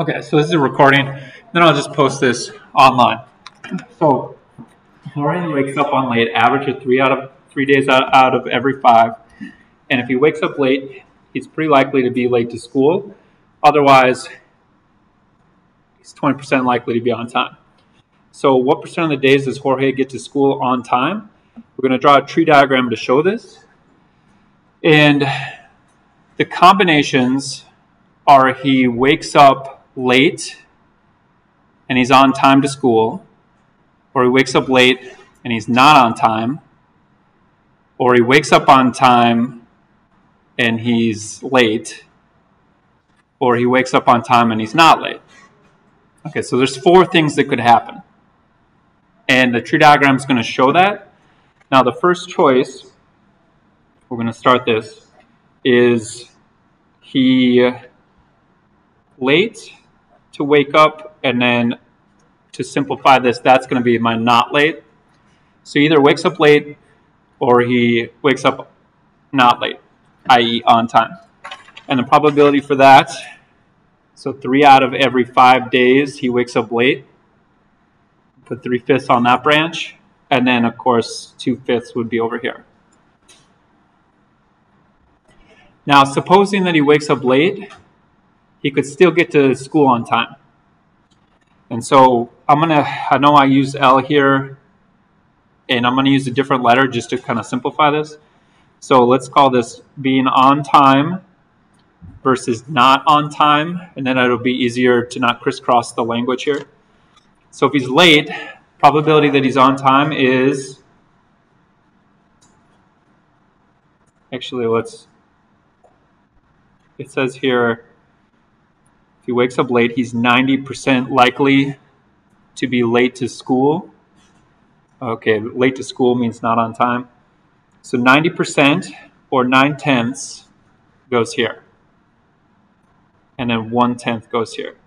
Okay, so this is a recording. Then I'll just post this online. So Jorge wakes up on late, average of 3 days out of every 5. And if he wakes up late, he's pretty likely to be late to school. Otherwise, he's 20% likely to be on time. So what percent of the days does Jorge get to school on time? We're going to draw a tree diagram to show this. And the combinations are he wakes up late and he's on time to school, or he wakes up late and he's not on time, or he wakes up on time and he's late, or he wakes up on time and he's not late. Okay, so there's 4 things that could happen. And the tree diagram is going to show that. Now the first choice, we're going to start this, is he late to wake up, and then to simplify this, that's going to be my not late. So he either wakes up late or he wakes up not late, i.e. on time. And the probability for that, so 3 out of every 5 days he wakes up late. Put 3/5 on that branch. And then, of course, 2/5 would be over here. Now, supposing that he wakes up late, he could still get to school on time. And so I know I use L here, and I'm going to use a different letter just to kind of simplify this. So let's call this being on time versus not on time, and then it'll be easier to not crisscross the language here. So if he's late, probability that he's on time is, actually it says here, if he wakes up late, he's 90% likely to be late to school. Okay, late to school means not on time. So 90% or 9/10 goes here. And then 1/10 goes here.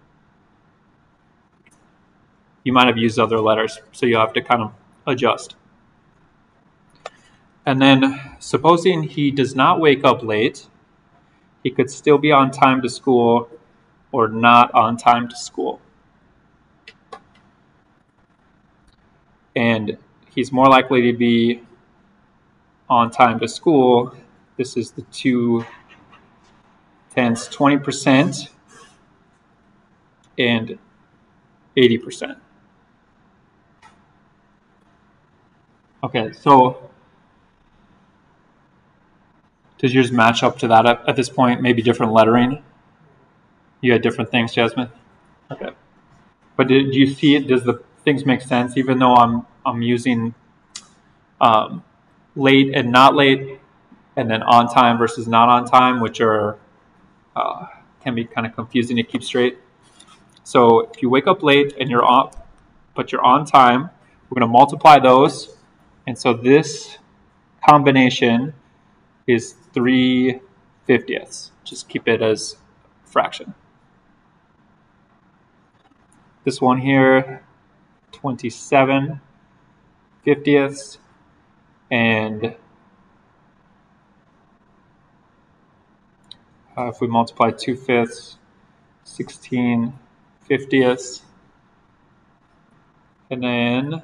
You might have used other letters, so you'll have to kind of adjust. And then supposing he does not wake up late, he could still be on time to school or not on time to school. And he's more likely to be on time to school. This is the 2/10, 20% and 80%. Okay, so does yours match up to that at this point? Maybe different lettering? You had different things, Jasmine? Okay. But do you see it? Does the things make sense? Even though I'm using late and not late, and then on time versus not on time, which are can be kind of confusing to keep straight. So if you wake up late and you're on time, we're going to multiply those. And so this combination is 3/50. Just keep it as a fraction. This one here, 27/50. And if we multiply 2/5, 16/50. And then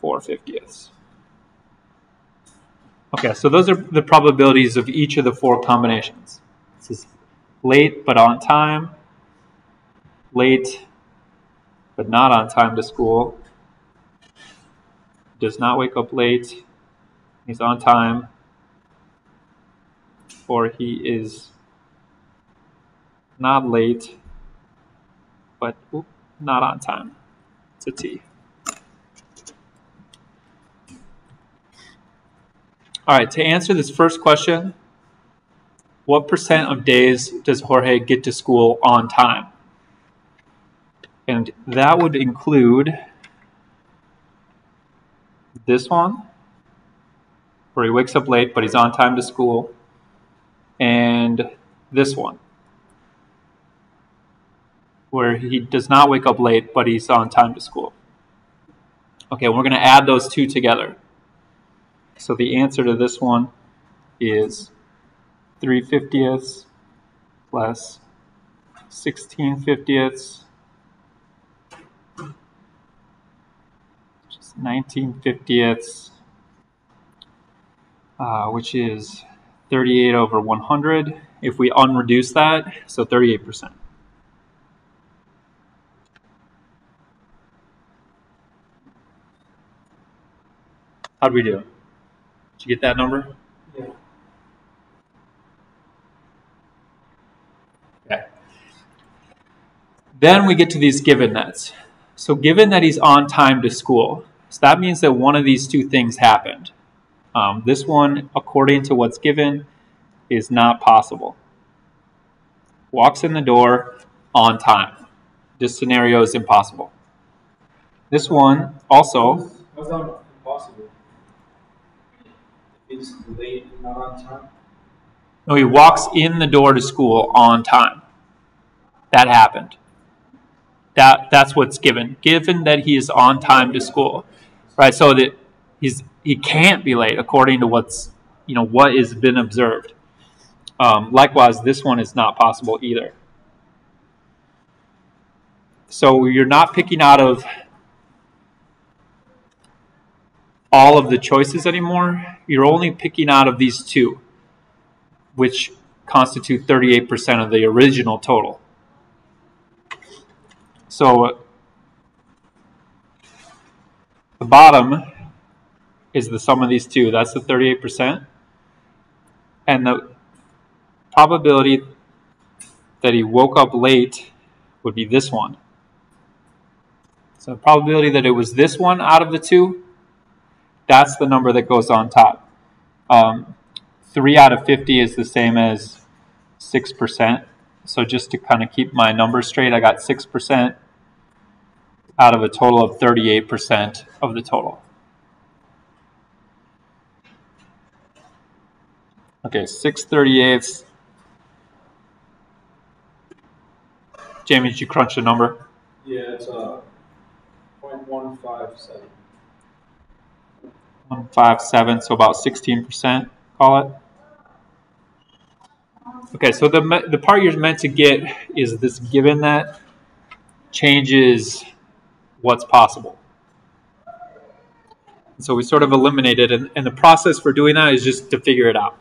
4/50. Okay, so those are the probabilities of each of the 4 combinations. This is late but on time, late but not on time to school, does not wake up late, he's on time, or he is not late but not on time. It's a T. All right, to answer this first question, what percent of days does Jorge get to school on time? And that would include this one, where he wakes up late but he's on time to school, and this one, where he does not wake up late but he's on time to school. Okay, we're going to add those 2 together. So the answer to this one is 3/50 plus 16/50ths, just 19/50ths, which is 38 over 100. If we unreduce that, so 38%. How'd we do? Did you get that number? Yeah. Okay. Then we get to these given nets. So given that he's on time to school, so that means that one of these two things happened. This one, according to what's given, is not possible. Walks in the door on time. This scenario is impossible. This one also. How's that impossible? It's late, not on time. No, he walks in the door to school on time. That happened. That's what's given. Given that he is on time to school, right? So that he can't be late according to what has been observed. Likewise, this one is not possible either. So you're not picking out of all of the choices anymore. You're only picking out of these two, which constitute 38% of the original total. So the bottom is the sum of these two. That's the 38%. And the probability that he woke up late would be this one. So the probability that it was this one out of the two, that's the number that goes on top. 3 out of 50 is the same as 6%. So just to kind of keep my numbers straight, I got 6% out of a total of 38% of the total. Okay, 6/38. Jamie, did you crunch the number? Yeah, it's 0.157. 157, so about 16%, call it. Okay, so the part you're meant to get is this given that changes what's possible. So we sort of eliminated, and the process for doing that is just to figure it out.